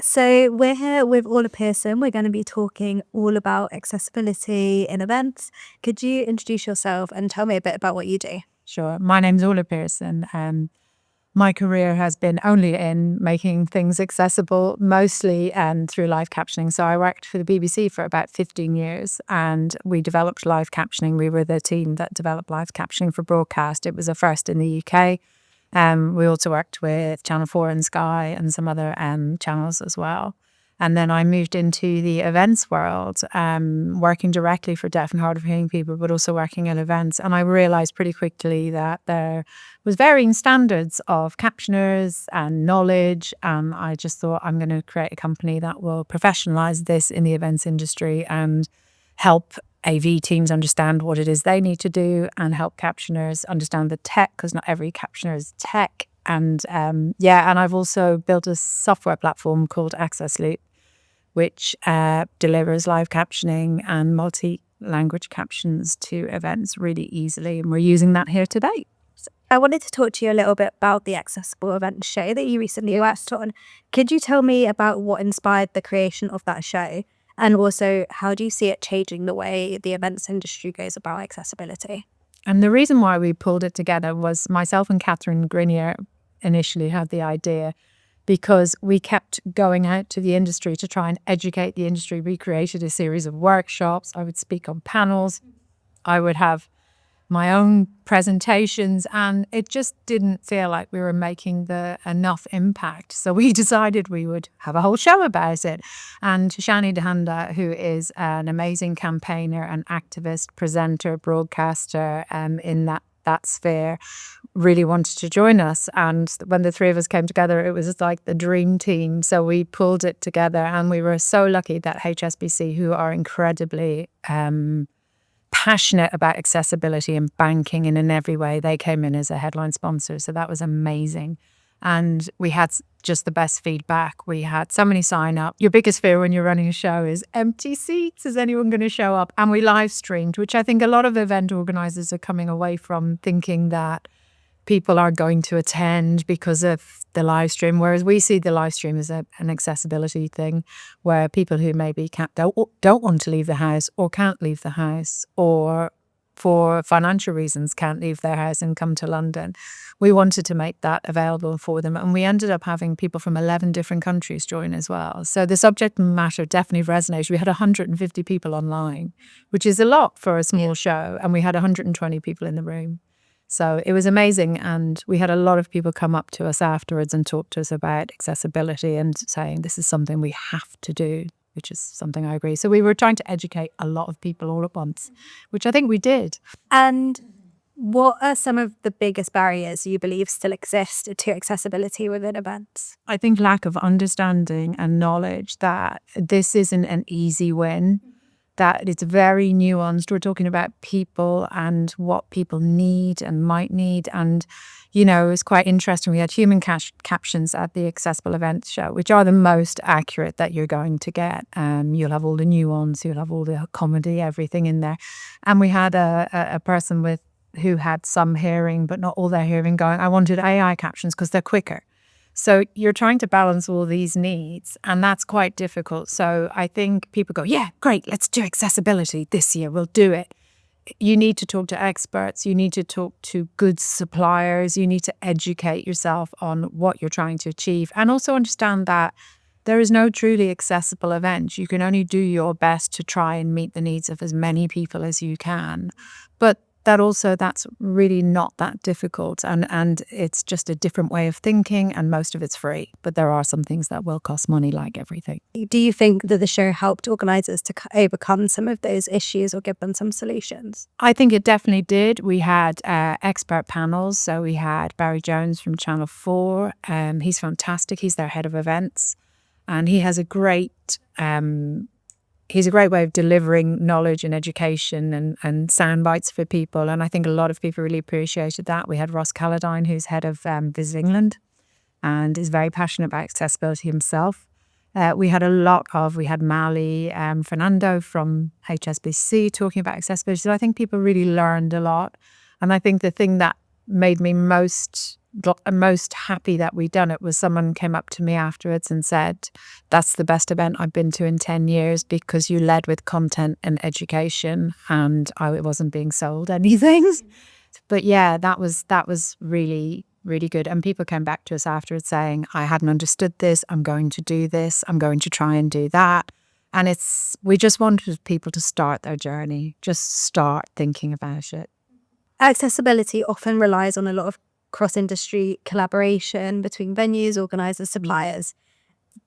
So we're here with Orla Pearson. We're going to be talking all about accessibility in events. Could you introduce yourself and tell me a bit about what you do? Sure. My name's Orla Pearson. My career has been only in making things accessible, mostly through live captioning. So I worked for the BBC for about 15 years and we developed live captioning. We were the team that developed live captioning for broadcast. It was a first in the UK. We also worked with Channel 4 and Sky and some other channels as well. And then I moved into the events world, working directly for deaf and hard of hearing people, but also working at events. And I realized pretty quickly that there was varying standards of captioners and knowledge. And I just thought, I'm going to create a company that will professionalize this in the events industry and help AV teams understand what it is they need to do and help captioners understand the tech, because not every captioner is tech. And and I've also built a software platform called Access Loop, which delivers live captioning and multi-language captions to events really easily. And we're using that here today. I wanted to talk to you a little bit about the Accessible Event show that you recently worked on. Could you tell me about what inspired the creation of that show? And also, how do you see it changing the way the events industry goes about accessibility? And the reason why we pulled it together was myself and Catherine Grenier initially had the idea because we kept going out to the industry to try and educate the industry. We created a series of workshops. I would speak on panels. I would have my own presentations, and it just didn't feel like we were making enough impact. So we decided we would have a whole show about it. And Shani Dehanda, who is an amazing campaigner and activist, presenter, broadcaster in that sphere, really wanted to join us. And when the three of us came together, it was like the dream team. So we pulled it together, and we were so lucky that HSBC, who are incredibly passionate about accessibility and banking and in every way, they came in as a headline sponsor. So that was amazing. And we had just the best feedback. We had so many sign up. Your biggest fear when you're running a show is empty seats. Is anyone going to show up? And we live streamed, which I think a lot of event organizers are coming away from, thinking that people are going to attend because of the live stream, whereas we see the live stream as an accessibility thing, where people who maybe don't want to leave the house or can't leave the house, or for financial reasons can't leave their house and come to London. We wanted to make that available for them, and we ended up having people from 11 different countries join as well. So the subject matter definitely resonated. We had 150 people online, which is a lot for a small show, and we had 120 people in the room. So it was amazing, and we had a lot of people come up to us afterwards and talk to us about accessibility and saying this is something we have to do, which is something I agree. So we were trying to educate a lot of people all at once, which I think we did. And what are some of the biggest barriers you believe still exist to accessibility within events? I think lack of understanding and knowledge that this isn't an easy win, that it's very nuanced. We're talking about people and what people need and might need. And, you know, it's quite interesting. We had human captions at the Accessible Events show, which are the most accurate that you're going to get. You'll have all the nuance, you'll have all the comedy, everything in there. And we had a person who had some hearing, but not all their hearing, going, I wanted AI captions because they're quicker. So you're trying to balance all these needs, and that's quite difficult. So I think people go, yeah, great, let's do accessibility this year, we'll do it. You need to talk to experts, you need to talk to good suppliers, you need to educate yourself on what you're trying to achieve, and also understand that there is no truly accessible event. You can only do your best to try and meet the needs of as many people as you can. But that's really not that difficult, and it's just a different way of thinking, and most of it's free, but there are some things that will cost money, like everything. Do you think that the show helped organisers to overcome some of those issues or give them some solutions? I think it definitely did. We had expert panels. So we had Barry Jones from Channel 4. He's fantastic. He's their head of events, and he has a great way of delivering knowledge and education and sound bites for people. And I think a lot of people really appreciated that. We had Ross Calladine, who's head of Visit England and is very passionate about accessibility himself. We had Mali Fernando from HSBC talking about accessibility. So I think people really learned a lot. And I think the thing that made me most most happy that we'd done it was someone came up to me afterwards and said, "That's the best event I've been to in 10 years because you led with content and education and I wasn't being sold anything." But yeah, that was really, really good. And people came back to us afterwards saying, "I hadn't understood this. I'm going to do this. I'm going to try and do that." And we just wanted people to start their journey, just start thinking about it. Accessibility often relies on a lot of cross-industry collaboration between venues, organisers, suppliers.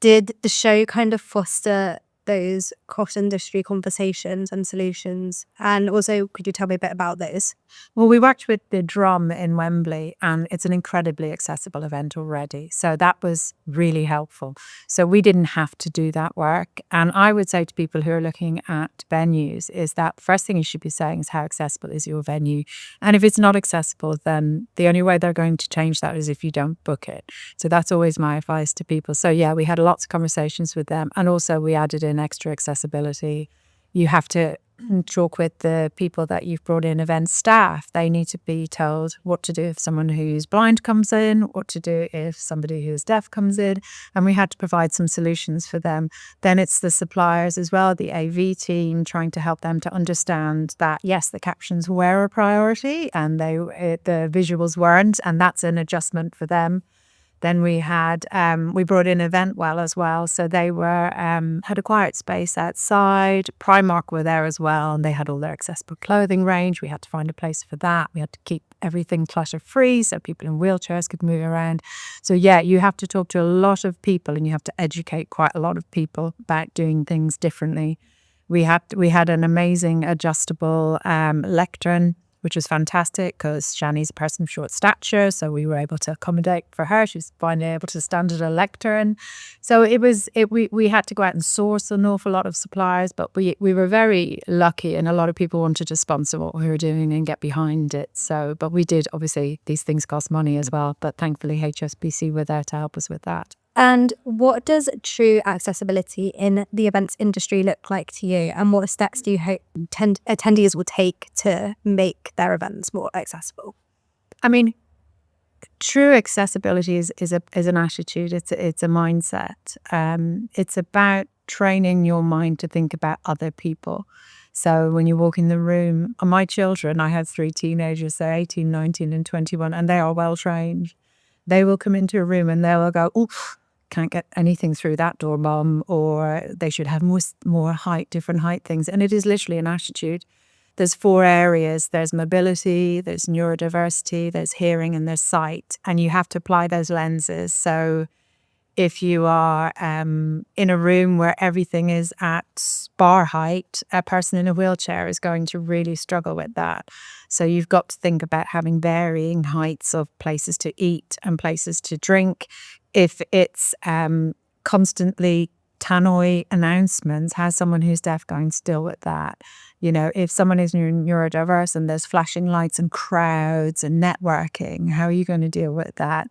Did the show kind of foster those cross-industry conversations and solutions? And also, could you tell me a bit about those? Well, we worked with the Drum in Wembley, and it's an incredibly accessible event already. So that was really helpful. So we didn't have to do that work. And I would say to people who are looking at venues is that first thing you should be saying is how accessible is your venue? And if it's not accessible, then the only way they're going to change that is if you don't book it. So that's always my advice to people. So yeah, we had lots of conversations with them. And also we added in extra accessibility. You have to talk with the people that you've brought in, event staff. They need to be told what to do if someone who's blind comes in, what to do if somebody who's deaf comes in. And we had to provide some solutions for them. Then it's the suppliers as well, the AV team, trying to help them to understand that, yes, the captions were a priority and the visuals weren't. And that's an adjustment for them. Then we brought in Eventwell as well. So they had a quiet space outside. Primark were there as well, and they had all their accessible clothing range. We had to find a place for that. We had to keep everything clutter-free so people in wheelchairs could move around. So yeah, you have to talk to a lot of people and you have to educate quite a lot of people about doing things differently. We had an amazing adjustable lectern, which was fantastic because Shani's a person of short stature, so we were able to accommodate for her. She was finally able to stand at a lectern. So we had to go out and source an awful lot of suppliers, but we were very lucky, and a lot of people wanted to sponsor what we were doing and get behind it. So, but we did, obviously, these things cost money as well, but thankfully HSBC were there to help us with that. And what does true accessibility in the events industry look like to you? And what steps do you hope attendees will take to make their events more accessible? I mean, true accessibility is an attitude. It's a mindset. It's about training your mind to think about other people. So when you walk in the room, my children, I have 3 teenagers, they're 18, 19 and 21, and they are well trained. They will come into a room and they will go, "Oof, can't get anything through that door, Mum," or they should have more height, different height things. And it is literally an attitude. There's 4 areas. There's mobility, there's neurodiversity, there's hearing, and there's sight. And you have to apply those lenses. So if you are in a room where everything is at bar height, a person in a wheelchair is going to really struggle with that. So you've got to think about having varying heights of places to eat and places to drink. If it's constantly tannoy announcements, how's someone who's deaf going to deal with that? You know, if someone is neurodiverse and there's flashing lights and crowds and networking, how are you going to deal with that?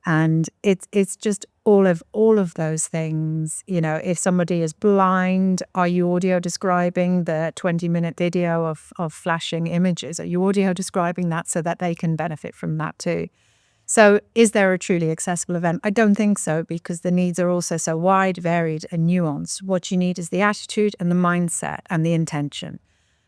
And it's just all of those things. You know, if somebody is blind, are you audio describing the 20-minute video of flashing images? Are you audio describing that so that they can benefit from that too? So is there a truly accessible event? I don't think so, because the needs are also so wide, varied and nuanced. What you need is the attitude and the mindset and the intention.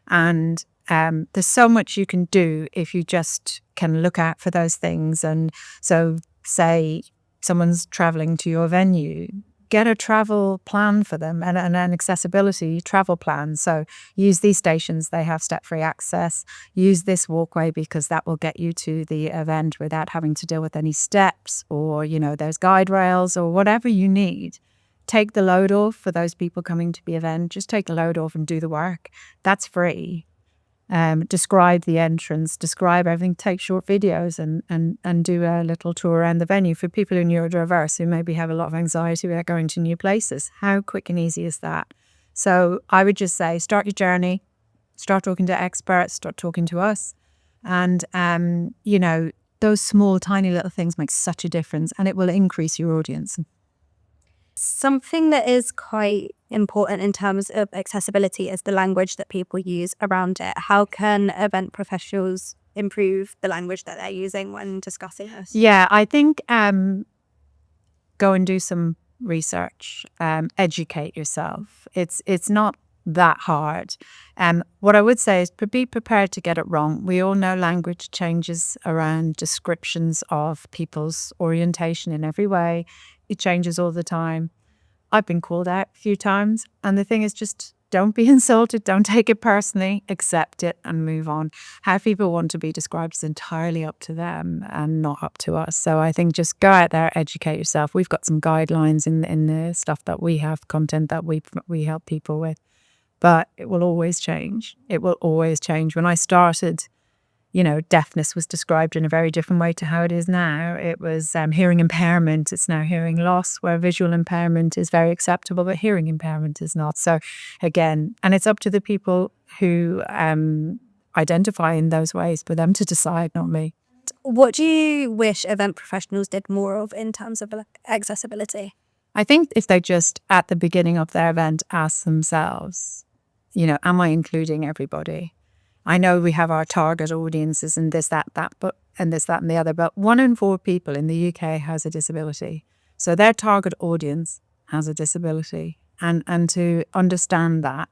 And there's so much you can do if you just can look out for those things. And so say someone's traveling to your venue, get a travel plan for them and an accessibility travel plan. So use these stations, they have step-free access. Use this walkway because that will get you to the event without having to deal with any steps, or, you know, there's guide rails or whatever you need. Take the load off for those people coming to the event. Just take the load off and do the work. That's free. Describe the entrance, describe everything, take short videos and do a little tour around the venue. For people who are neurodiverse, who maybe have a lot of anxiety about going to new places, how quick and easy is that? So I would just say, start your journey, start talking to experts, start talking to us. And, you know, those small, tiny little things make such a difference, and it will increase your audience. Something that is quite important in terms of accessibility is the language that people use around it. How can event professionals improve the language that they're using when discussing this? Yeah, I think go and do some research, educate yourself. It's not that hard. What I would say is be prepared to get it wrong. We all know language changes around descriptions of people's orientation in every way. It changes all the time. I've been called out a few times. And the thing is, just don't be insulted. Don't take it personally. Accept it and move on. How people want to be described is entirely up to them and not up to us. So I think just go out there, educate yourself. We've got some guidelines in the stuff that we have, content that we help people with. But it will always change. It will always change. When I started, deafness was described in a very different way to how it is now. It was hearing impairment. It's now hearing loss, where visual impairment is very acceptable, but hearing impairment is not. So again, and it's up to the people who identify in those ways for them to decide, not me. What do you wish event professionals did more of in terms of accessibility? I think if they just, at the beginning of their event, ask themselves, am I including everybody? I know we have our target audiences and this, that, and this, that, and the other, but 1 in 4 people in the UK has a disability. So their target audience has a disability. And to understand that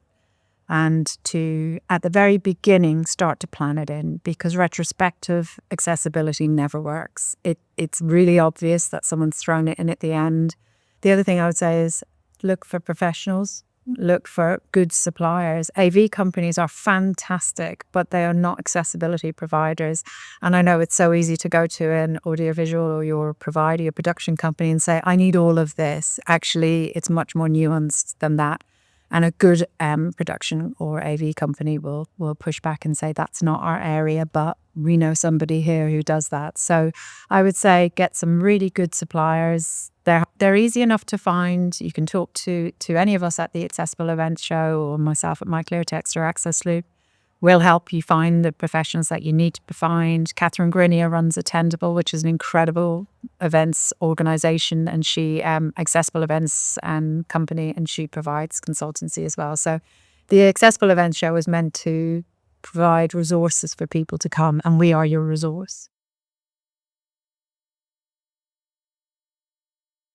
and to, at the very beginning, start to plan it in, because retrospective accessibility never works. It's really obvious that someone's thrown it in at the end. The other thing I would say is look for professionals. Look for good suppliers. AV companies are fantastic, but they are not accessibility providers. And I know it's so easy to go to an audiovisual or your provider, your production company, and say, I need all of this. Actually, it's much more nuanced than that. And a good production or AV company will push back and say, that's not our area, but we know somebody here who does that. So I would say get some really good suppliers. They're easy enough to find. You can talk to any of us at the Accessible Events Show or myself at My Clear Text or Access Loop. We'll help you find the professionals that you need to find. Catherine Grenier runs Attendable, which is an incredible events organisation, and she accessible events and company, and she provides consultancy as well. So the Accessible Events Show is meant to provide resources for people to come, and we are your resource.